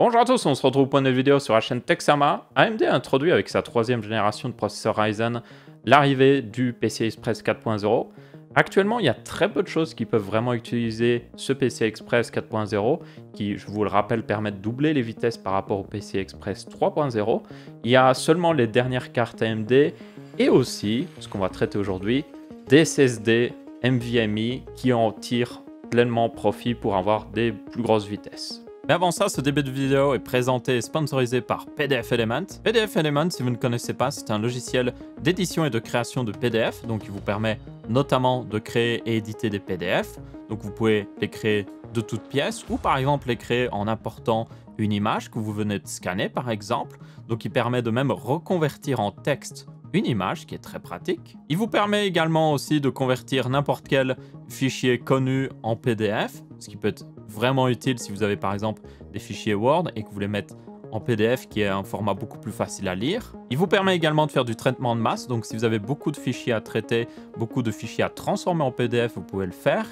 Bonjour à tous, on se retrouve pour une nouvelle vidéo sur la chaîne Texama. AMD a introduit avec sa troisième génération de processeurs Ryzen l'arrivée du PCI Express 4.0. Actuellement, il y a très peu de choses qui peuvent vraiment utiliser ce PCI Express 4.0 qui, je vous le rappelle, permet de doubler les vitesses par rapport au PCI Express 3.0. Il y a seulement les dernières cartes AMD et aussi, ce qu'on va traiter aujourd'hui, des SSD NVMe qui en tirent pleinement profit pour avoir des plus grosses vitesses. Mais avant ça, ce début de vidéo est présenté et sponsorisé par PDF Element. PDF Element, si vous ne connaissez pas, c'est un logiciel d'édition et de création de PDF. Donc, il vous permet notamment de créer et éditer des PDF. Donc, vous pouvez les créer de toutes pièces ou par exemple les créer en important une image que vous venez de scanner, par exemple. Donc, il permet de même reconvertir en texte une image qui est très pratique. Il vous permet également aussi de convertir n'importe quel fichier connu en PDF, ce qui peut être vraiment utile si vous avez par exemple des fichiers Word et que vous les mettez en PDF qui est un format beaucoup plus facile à lire. Il vous permet également de faire du traitement de masse, donc si vous avez beaucoup de fichiers à traiter, beaucoup de fichiers à transformer en PDF, vous pouvez le faire.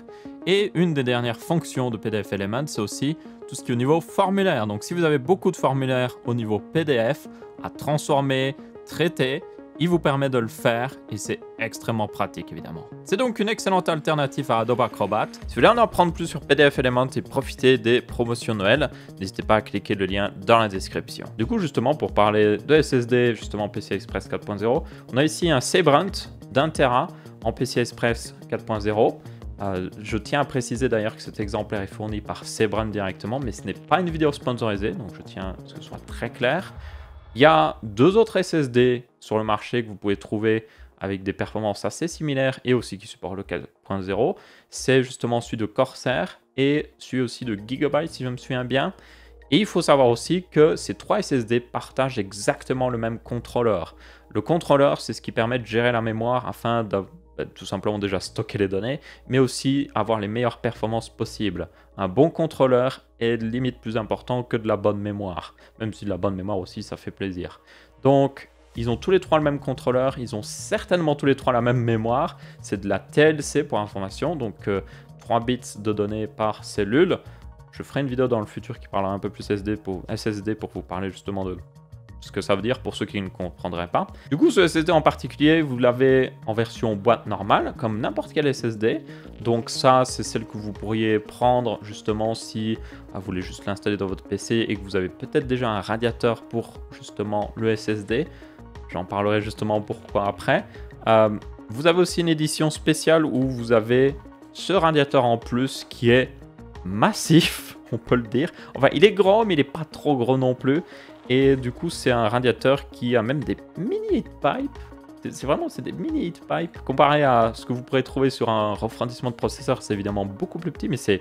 Et une des dernières fonctions de PDF Element, c'est aussi tout ce qui est au niveau formulaire. Donc si vous avez beaucoup de formulaires au niveau PDF à transformer, traiter, il vous permet de le faire et c'est extrêmement pratique évidemment. C'est donc une excellente alternative à Adobe Acrobat. Si vous voulez en apprendre plus sur PDF Element et profiter des promotions Noël, n'hésitez pas à cliquer le lien dans la description. Du coup, justement, pour parler de SSD, justement PCI Express 4.0, on a ici un Sabrent d'1 Tera en PCI Express 4.0. Je tiens à préciser d'ailleurs que cet exemplaire est fourni par Sabrent directement, mais ce n'est pas une vidéo sponsorisée, donc je tiens à ce que ce soit très clair. Il y a deux autres SSD sur le marché que vous pouvez trouver avec des performances assez similaires et aussi qui supportent le 4.0. C'est justement celui de Corsair et celui aussi de Gigabyte si je me souviens bien. Et il faut savoir aussi que ces trois SSD partagent exactement le même contrôleur. Le contrôleur, c'est ce qui permet de gérer la mémoire afin de tout simplement déjà stocker les données, mais aussi avoir les meilleures performances possibles. Un bon contrôleur est limite plus important que de la bonne mémoire, même si de la bonne mémoire aussi, ça fait plaisir. Donc, ils ont tous les trois le même contrôleur, ils ont certainement tous les trois la même mémoire. C'est de la TLC pour information, donc 3 bits de données par cellule. Je ferai une vidéo dans le futur qui parlera un peu plus SSD pour vous parler justement de ce que ça veut dire pour ceux qui ne comprendraient pas. Du coup, ce SSD en particulier, vous l'avez en version boîte normale, comme n'importe quel SSD. Donc ça, c'est celle que vous pourriez prendre justement si vous voulez juste l'installer dans votre PC et que vous avez peut-être déjà un radiateur pour justement le SSD. J'en parlerai justement pourquoi après. Vous avez aussi une édition spéciale où vous avez ce radiateur en plus qui est massif, on peut le dire. Enfin, il est gros, mais il n'est pas trop gros non plus. Et du coup, c'est un radiateur qui a même des mini heat pipes. C'est des mini heat pipes. Comparé à ce que vous pourrez trouver sur un refroidissement de processeur, c'est évidemment beaucoup plus petit, mais c'est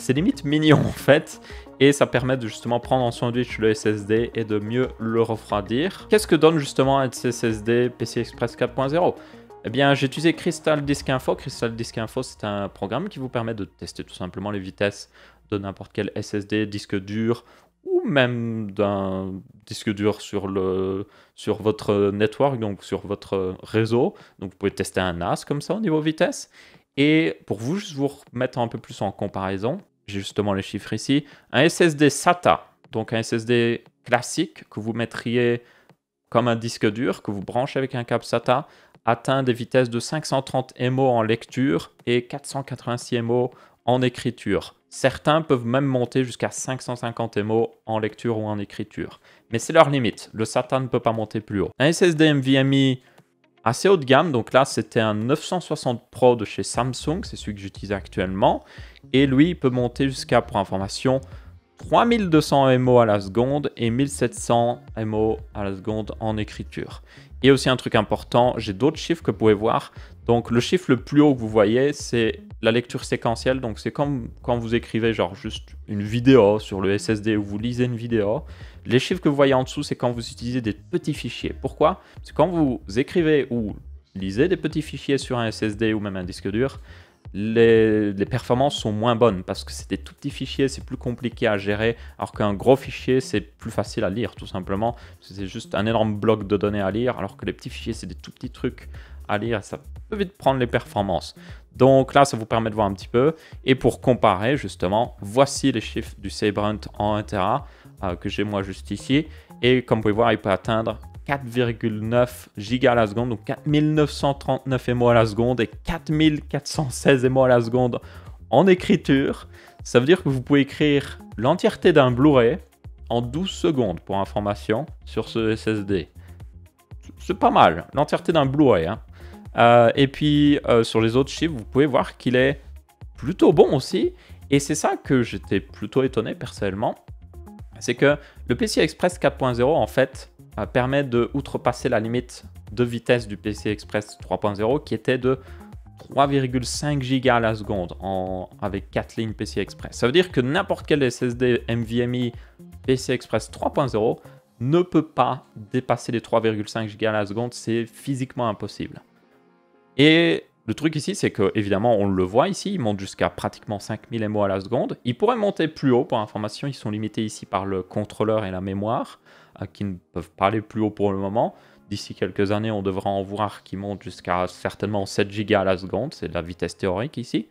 limite mignon en fait. Et ça permet de justement prendre en sandwich le SSD et de mieux le refroidir. Qu'est-ce que donne justement un SSD PCI Express 4.0 ? Eh bien, j'ai utilisé Crystal Disk Info. Crystal Disk Info, c'est un programme qui vous permet de tester tout simplement les vitesses de n'importe quel SSD, disque dur, ou même d'un disque dur sur votre network, donc sur votre réseau. Donc vous pouvez tester un NAS comme ça au niveau vitesse. Et pour juste vous remettre un peu plus en comparaison, j'ai justement les chiffres ici. Un SSD SATA, donc un SSD classique que vous mettriez comme un disque dur, que vous branchez avec un câble SATA, atteint des vitesses de 530 MO en lecture et 486 MO en écriture. Certains peuvent même monter jusqu'à 550 MO en lecture ou en écriture. Mais c'est leur limite. Le SATA ne peut pas monter plus haut. Un SSD NVMe assez haut de gamme. Donc là, c'était un 960 Pro de chez Samsung. C'est celui que j'utilise actuellement. Et lui, il peut monter jusqu'à, pour information, 3200 MO à la seconde et 1700 MO à la seconde en écriture. Et aussi un truc important, j'ai d'autres chiffres que vous pouvez voir. Donc le chiffre le plus haut que vous voyez, c'est la lecture séquentielle. Donc c'est comme quand vous écrivez genre juste une vidéo sur le SSD ou vous lisez une vidéo. Les chiffres que vous voyez en dessous, c'est quand vous utilisez des petits fichiers. Pourquoi ? Parce que quand vous écrivez ou lisez des petits fichiers sur un SSD ou même un disque dur, les performances sont moins bonnes parce que c'est des tout petits fichiers, c'est plus compliqué à gérer, alors qu'un gros fichier, c'est plus facile à lire tout simplement. C'est juste un énorme bloc de données à lire, alors que les petits fichiers, c'est des tout petits trucs à lire et ça peut vite prendre les performances. Donc là, ça vous permet de voir un petit peu. Et pour comparer, justement, voici les chiffres du Sabrent en 1 Tera que j'ai moi juste ici. Et comme vous pouvez voir, il peut atteindre 4,9 gigas à la seconde, donc 4939 MO à la seconde et 4416 MO à la seconde en écriture. Ça veut dire que vous pouvez écrire l'entièreté d'un Blu-ray en 12 secondes, pour information, sur ce SSD. C'est pas mal, l'entièreté d'un Blu-ray. Et puis, sur les autres chiffres, vous pouvez voir qu'il est plutôt bon aussi. Et c'est ça que j'étais plutôt étonné personnellement. C'est que le PCI Express 4.0, en fait, permet de outrepasser la limite de vitesse du PCI Express 3.0 qui était de 3,5 gigas à la seconde avec 4 lignes PCI Express. Ça veut dire que n'importe quel SSD NVMe PCI Express 3.0 ne peut pas dépasser les 3,5 gigas à la seconde, c'est physiquement impossible. Et le truc ici, c'est que évidemment, on le voit ici, il monte jusqu'à pratiquement 5000 MO à la seconde. Il pourrait monter plus haut, pour information, ils sont limités ici par le contrôleur et la mémoire, qui ne peuvent pas aller plus haut pour le moment. D'ici quelques années, on devra en voir qui monte jusqu'à certainement 7 gigas à la seconde, c'est de la vitesse théorique ici.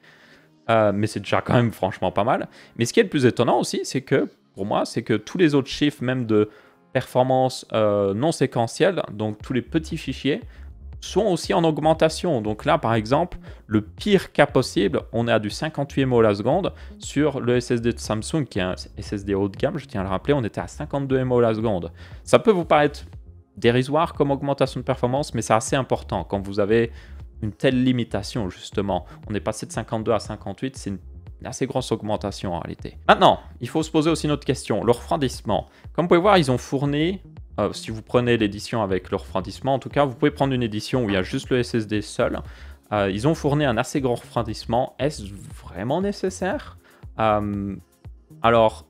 Mais c'est déjà quand même franchement pas mal. Mais ce qui est le plus étonnant aussi, c'est que, pour moi, c'est que tous les autres chiffres, même de performance non séquentielle, donc tous les petits fichiers, sont aussi en augmentation. Donc là, par exemple, le pire cas possible, on est à du 58 MO à la seconde. Sur le SSD de Samsung, qui est un SSD haut de gamme, je tiens à le rappeler, on était à 52 MO à la seconde. Ça peut vous paraître dérisoire comme augmentation de performance, mais c'est assez important quand vous avez une telle limitation, justement. On est passé de 52 à 58, c'est une assez grosse augmentation en réalité. Maintenant, il faut se poser aussi une autre question, le refroidissement. Comme vous pouvez voir, ils ont fourni... si vous prenez l'édition avec le refroidissement, en tout cas, vous pouvez prendre une édition où il y a juste le SSD seul. Ils ont fourni un assez grand refroidissement. Est-ce vraiment nécessaire? Alors,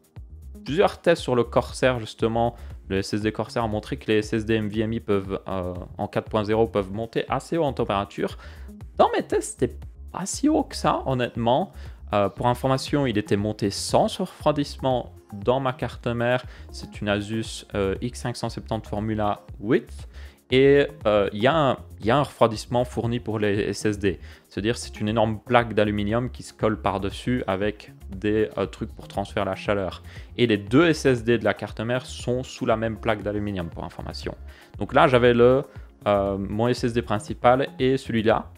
plusieurs tests sur le Corsair, justement, le SSD Corsair a montré que les SSD NVMe peuvent, en 4.0 peuvent monter assez haut en température. Dans mes tests, c'était pas si haut que ça, honnêtement. Pour information, il était monté sans refroidissement dans ma carte mère. C'est une Asus X570 Formula 8. Et il y a un refroidissement fourni pour les SSD. C'est-à-dire c'est une énorme plaque d'aluminium qui se colle par-dessus avec des trucs pour transférer la chaleur. Et les deux SSD de la carte mère sont sous la même plaque d'aluminium, pour information. Donc là, j'avais mon SSD principal et celui-là.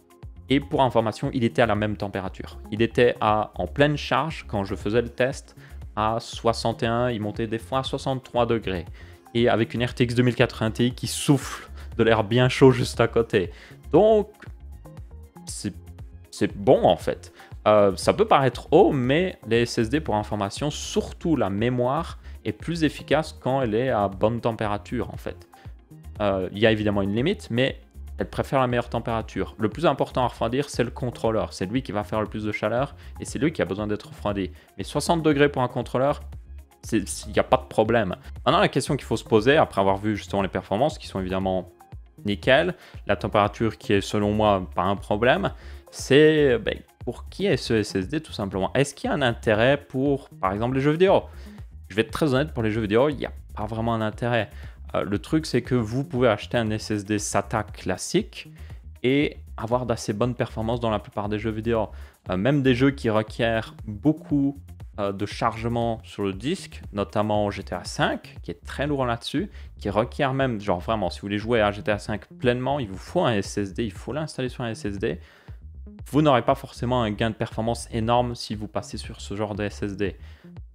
Et pour information, il était à la même température. Il était en pleine charge quand je faisais le test à 61, il montait des fois à 63 degrés. Et avec une RTX 2080 Ti qui souffle de l'air bien chaud juste à côté. Donc, c'est bon en fait. Ça peut paraître haut, mais les SSD, pour information, surtout la mémoire, est plus efficace quand elle est à bonne température en fait. Il y a évidemment une limite, mais elle préfère la meilleure température. Le plus important à refroidir, c'est le contrôleur. C'est lui qui va faire le plus de chaleur et c'est lui qui a besoin d'être refroidi. Mais 60 degrés pour un contrôleur, il n'y a pas de problème. Maintenant, la question qu'il faut se poser, après avoir vu justement les performances, qui sont évidemment nickel, la température qui est selon moi pas un problème, c'est pour qui est ce SSD tout simplement? Est-ce qu'il y a un intérêt pour, par exemple, les jeux vidéo? Je vais être très honnête, pour les jeux vidéo, il n'y a pas vraiment un intérêt. Le truc, c'est que vous pouvez acheter un SSD SATA classique et avoir d'assez bonnes performances dans la plupart des jeux vidéo. Même des jeux qui requièrent beaucoup de chargement sur le disque, notamment GTA V, qui est très lourd là-dessus, qui requiert même, genre vraiment, si vous voulez jouer à GTA V pleinement, il vous faut un SSD, il faut l'installer sur un SSD. Vous n'aurez pas forcément un gain de performance énorme si vous passez sur ce genre de SSD.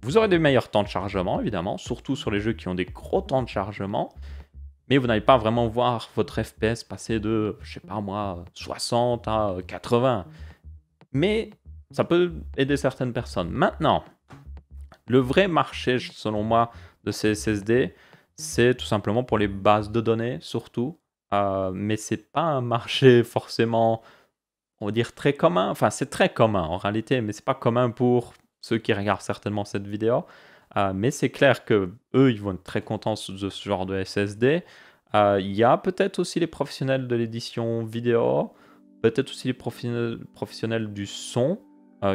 Vous aurez des meilleurs temps de chargement, évidemment, surtout sur les jeux qui ont des gros temps de chargement, mais vous n'allez pas vraiment voir votre FPS passer de, je sais pas moi, 60 à 80. Mais ça peut aider certaines personnes. Maintenant, le vrai marché, selon moi, de ces SSD, c'est tout simplement pour les bases de données, surtout. Mais c'est pas un marché forcément, on va dire, très commun. Enfin, c'est très commun en réalité, mais c'est pas commun pour ceux qui regardent certainement cette vidéo. Mais c'est clair que eux, ils vont être très contents de ce genre de SSD. Il y a peut-être aussi les professionnels de l'édition vidéo, peut-être aussi les professionnels du son,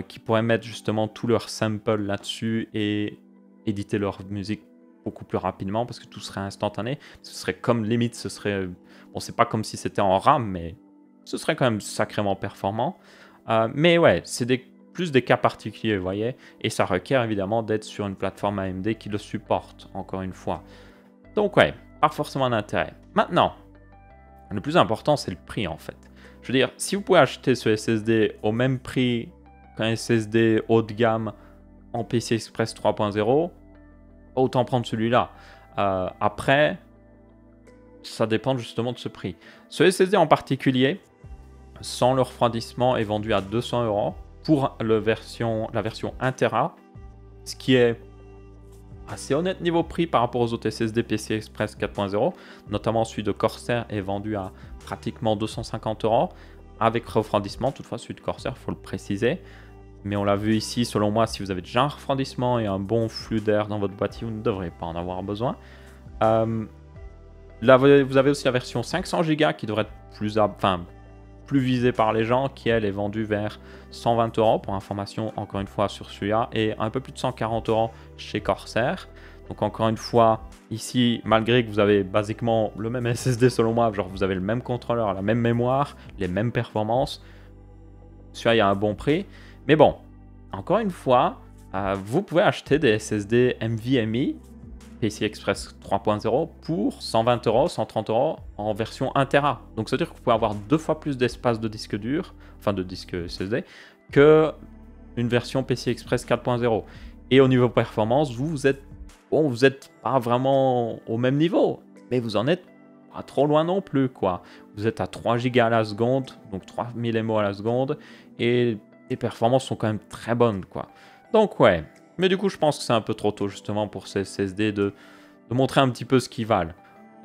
qui pourraient mettre justement tous leurs samples là-dessus et éditer leur musique beaucoup plus rapidement parce que tout serait instantané. Ce serait comme limite, ce serait... Bon, c'est pas comme si c'était en RAM, mais ce serait quand même sacrément performant. Mais ouais, c'est des plus des cas particuliers, vous voyez. Et ça requiert évidemment d'être sur une plateforme AMD qui le supporte, encore une fois. Donc ouais, pas forcément d'intérêt. Maintenant, le plus important, c'est le prix en fait. Je veux dire, si vous pouvez acheter ce SSD au même prix qu'un SSD haut de gamme en PCI Express 3.0, autant prendre celui-là. Après, ça dépend justement de ce prix. Ce SSD en particulier, sans le refroidissement, est vendu à 200 € pour la version 1 Tera, ce qui est assez honnête niveau prix par rapport aux autres SSD PCI Express 4.0, notamment celui de Corsair est vendu à pratiquement 250 € avec refroidissement. Toutefois, celui de Corsair, il faut le préciser. Mais on l'a vu ici, selon moi, si vous avez déjà un refroidissement et un bon flux d'air dans votre boîtier, vous ne devrez pas en avoir besoin. Là, vous avez aussi la version 500 Go qui devrait être plus visée par les gens, qui elle est vendue vers 120 € pour information, encore une fois, sur celui-là, et un peu plus de 140 € chez Corsair. Donc encore une fois, ici, malgré que vous avez basiquement le même SSD selon moi, genre vous avez le même contrôleur, la même mémoire, les mêmes performances, celui-là, il y a un bon prix. Mais bon, encore une fois, vous pouvez acheter des SSD NVMe PCI Express 3.0 pour 120 €, 130 € en version 1 Tera. Donc ça veut dire que vous pouvez avoir 2 fois plus d'espace de disque dur, enfin de disque SSD, que une version PCI Express 4.0. Et au niveau performance, vous êtes pas vraiment au même niveau, mais vous en êtes pas trop loin non plus, quoi. Vous êtes à 3 Go à la seconde, donc 3000 MO à la seconde, et les performances sont quand même très bonnes, quoi. Donc ouais. Mais du coup, je pense que c'est un peu trop tôt justement pour ces SSD de montrer un petit peu ce qu'ils valent.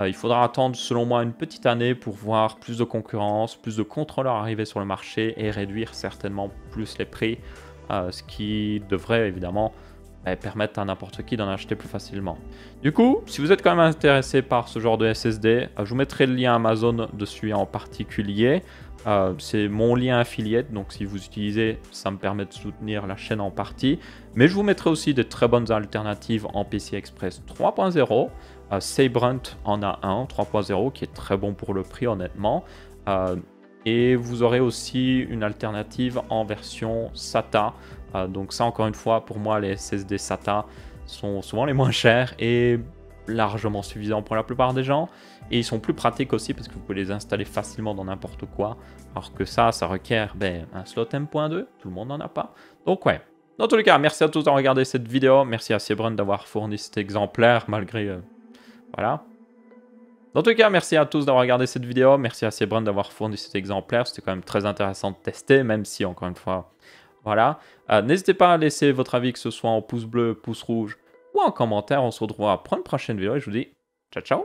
Il faudra attendre, selon moi, une petite année pour voir plus de concurrence, plus de contrôleurs arriver sur le marché et réduire certainement plus les prix, ce qui devrait évidemment permettre à n'importe qui d'en acheter plus facilement. Du coup, si vous êtes quand même intéressé par ce genre de SSD, je vous mettrai le lien Amazon de celui en particulier. C'est mon lien affiliate, donc si vous utilisez, ça me permet de soutenir la chaîne en partie. Mais je vous mettrai aussi des très bonnes alternatives en PCI Express 3.0. Sabrent en a un 3.0 qui est très bon pour le prix honnêtement. Et vous aurez aussi une alternative en version SATA. Donc ça, encore une fois, pour moi, les SSD SATA sont souvent les moins chers et largement suffisants pour la plupart des gens. Et ils sont plus pratiques aussi parce que vous pouvez les installer facilement dans n'importe quoi. Alors que ça requiert un slot M.2. Tout le monde n'en a pas. Donc ouais. Dans tous les cas, merci à tous d'avoir regardé cette vidéo. Merci à Sabrent d'avoir fourni cet exemplaire malgré... voilà. Dans tous les cas, merci à tous d'avoir regardé cette vidéo. Merci à Sabrent d'avoir fourni cet exemplaire. C'était quand même très intéressant de tester, même si, encore une fois, voilà. N'hésitez pas à laisser votre avis, que ce soit en pouce bleu, pouce rouge ou en commentaire. On se retrouvera pour une prochaine vidéo et je vous dis ciao, ciao.